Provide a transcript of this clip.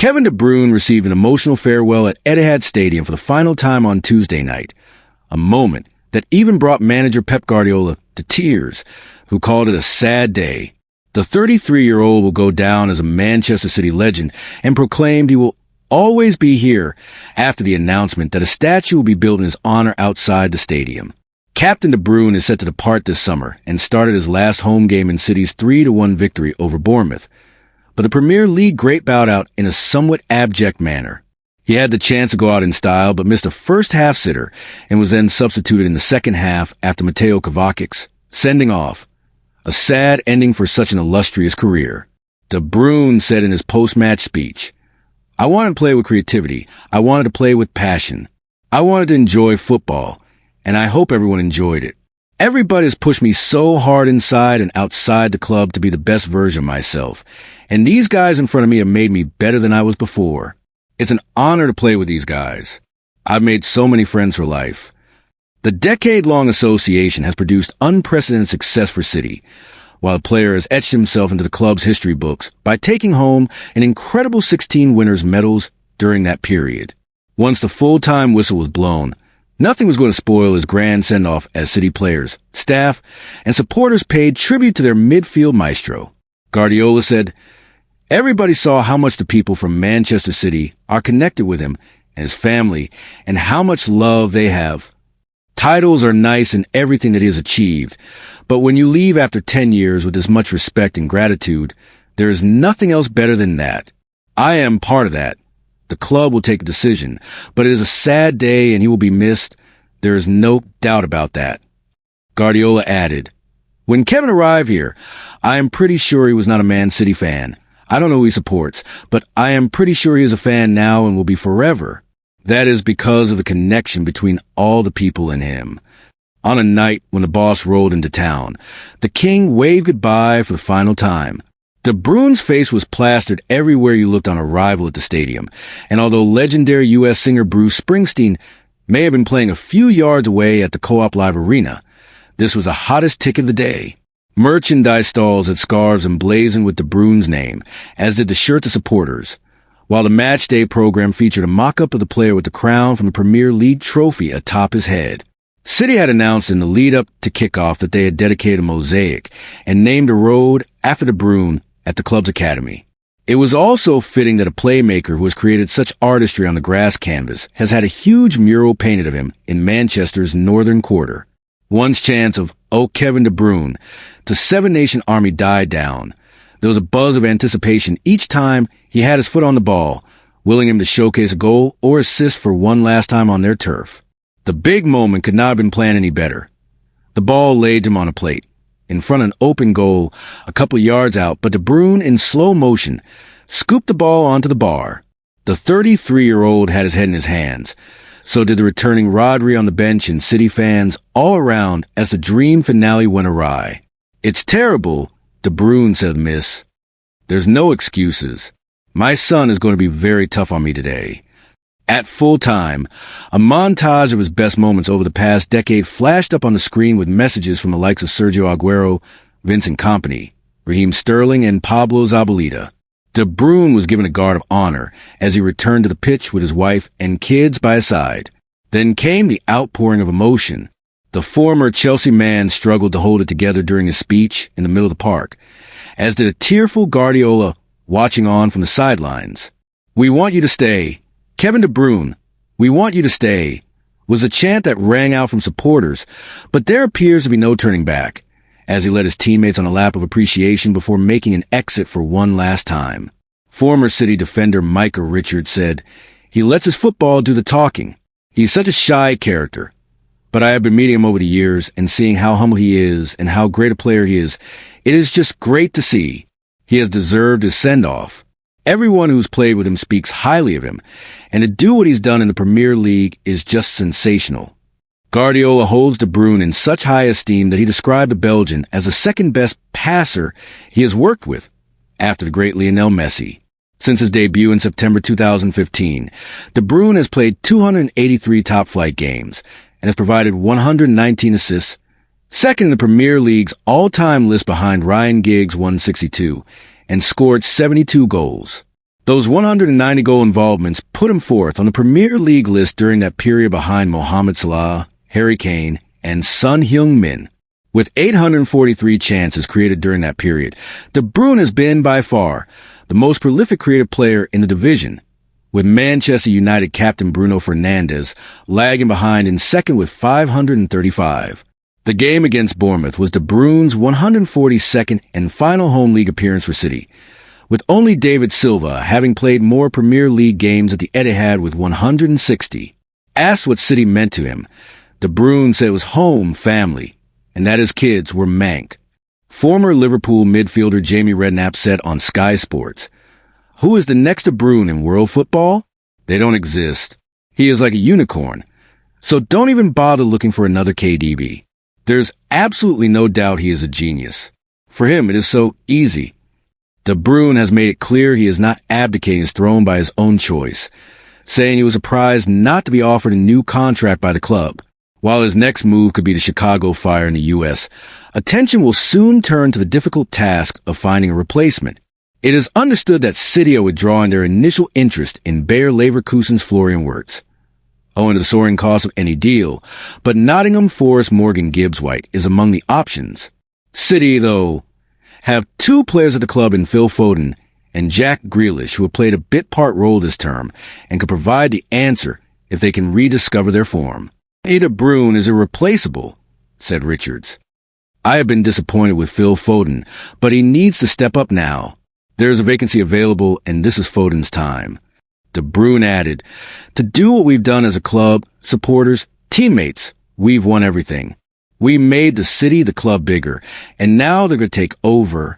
Kevin De Bruyne received an emotional farewell at Etihad Stadium for the final time on Tuesday night, a moment that even brought manager Pep Guardiola to tears, who called it a sad day. The 33-year-old will go down as a Manchester City legend and proclaimed he will always be here after the announcement that a statue will be built in his honor outside the stadium. Captain De Bruyne is set to depart this summer and started his last home game in City's 3-1 victory over Bournemouth. But the Premier League great bowed out in a somewhat abject manner. He had the chance to go out in style, but missed a first-half sitter and was then substituted in the second half after Mateo Kovacic's sending off. A sad ending for such an illustrious career. De Bruyne said in his post-match speech, "I wanted to play with creativity. I wanted to play with passion. I wanted to enjoy football, and I hope everyone enjoyed it. Everybody has pushed me so hard inside and outside the club to be the best version of myself, and these guys in front of me have made me better than I was before. It's an honor to play with these guys. I've made so many friends for life." The decade-long association has produced unprecedented success for City, while the player has etched himself into the club's history books by taking home an incredible 16 winners' medals during that period. Once the full-time whistle was blown, nothing was going to spoil his grand send-off as City players, staff, and supporters paid tribute to their midfield maestro. Guardiola said, "Everybody saw how much the people from Manchester City are connected with him and his family and how much love they have. Titles are nice and everything that he has achieved, but when you leave after 10 years with as much respect and gratitude, there is nothing else better than that. I am part of that. The club will take a decision, but it is a sad day and he will be missed. There is no doubt about that." Guardiola added, "When Kevin arrived here, I am pretty sure he was not a Man City fan. I don't know who he supports, but I am pretty sure he is a fan now and will be forever. That is because of the connection between all the people and him." On a night when the boss rolled into town, the king waved goodbye for the final time. De Bruyne's face was plastered everywhere you looked on arrival at the stadium, and although legendary U.S. singer Bruce Springsteen may have been playing a few yards away at the Co-op Live Arena, this was the hottest ticket of the day. Merchandise stalls had scarves emblazoned with De Bruyne's name, as did the shirts of supporters, while the match day program featured a mock-up of the player with the crown from the Premier League trophy atop his head. City had announced in the lead-up to kickoff that they had dedicated a mosaic and named a road after De Bruyne at the club's academy. It was also fitting that a playmaker who has created such artistry on the grass canvas has had a huge mural painted of him in Manchester's northern quarter. Once chants of "Oh Kevin De Bruyne" to Seven Nation Army died down, there was a buzz of anticipation each time he had his foot on the ball, willing him to showcase a goal or assist for one last time on their turf. The big moment could not have been planned any better. The ball laid him on a plate, in front of an open goal a couple yards out, but De Bruyne, in slow motion, scooped the ball onto the bar. The 33-year-old had his head in his hands. So did the returning Rodri on the bench and City fans all around as the dream finale went awry. "It's terrible," De Bruyne said, "miss. There's no excuses. My son is going to be very tough on me today." At full time, a montage of his best moments over the past decade flashed up on the screen with messages from the likes of Sergio Aguero, Vincent Kompany, Raheem Sterling, and Pablo Zabaleta. De Bruyne was given a guard of honor as he returned to the pitch with his wife and kids by his side. Then came the outpouring of emotion. The former Chelsea man struggled to hold it together during his speech in the middle of the park, as did a tearful Guardiola watching on from the sidelines. "We want you to stay. Kevin De Bruyne, we want you to stay," was a chant that rang out from supporters, but there appears to be no turning back, as he led his teammates on a lap of appreciation before making an exit for one last time. Former City defender Micah Richards said, "He lets his football do the talking. He's such a shy character. But I have been meeting him over the years and seeing how humble he is and how great a player he is. It is just great to see. He has deserved his send-off. Everyone who's played with him speaks highly of him, and to do what he's done in the Premier League is just sensational." Guardiola holds De Bruyne in such high esteem that he described the Belgian as the second-best passer he has worked with, after the great Lionel Messi. Since his debut in September 2015, De Bruyne has played 283 top-flight games and has provided 119 assists, second in the Premier League's all-time list behind Ryan Giggs' 162, and scored 72 goals. Those 190 goal involvements put him fourth on the Premier League list during that period behind Mohamed Salah, Harry Kane, and Son Heung-min. With 843 chances created during that period, De Bruyne has been by far the most prolific creative player in the division, with Manchester United captain Bruno Fernandes lagging behind in second with 535. The game against Bournemouth was De Bruyne's 142nd and final home league appearance for City, with only David Silva having played more Premier League games at the Etihad with 160. Asked what City meant to him, De Bruyne said it was home, family, and that his kids were Manc. Former Liverpool midfielder Jamie Redknapp said on Sky Sports, "Who is the next De Bruyne in world football? They don't exist. He is like a unicorn. So don't even bother looking for another KDB. There's absolutely no doubt he is a genius. For him, it is so easy." De Bruyne has made it clear he is not abdicating his throne by his own choice, saying he was surprised not to be offered a new contract by the club. While his next move could be the Chicago Fire in the U.S., attention will soon turn to the difficult task of finding a replacement. It is understood that City are withdrawing their initial interest in Bayer Leverkusen's Florian Wirtz, owing to the soaring cost of any deal, but Nottingham Forest Morgan Gibbs-White is among the options. City, though, have two players at the club in Phil Foden and Jack Grealish who have played a bit-part role this term and could provide the answer if they can rediscover their form. De Bruyne is irreplaceable, said Richards. I have been disappointed with Phil Foden, but he needs to step up now. There is a vacancy available, and this is Foden's time. De Bruyne added, "To do what we've done as a club, supporters, teammates, we've won everything. We made the city the club bigger, and now they're going to take over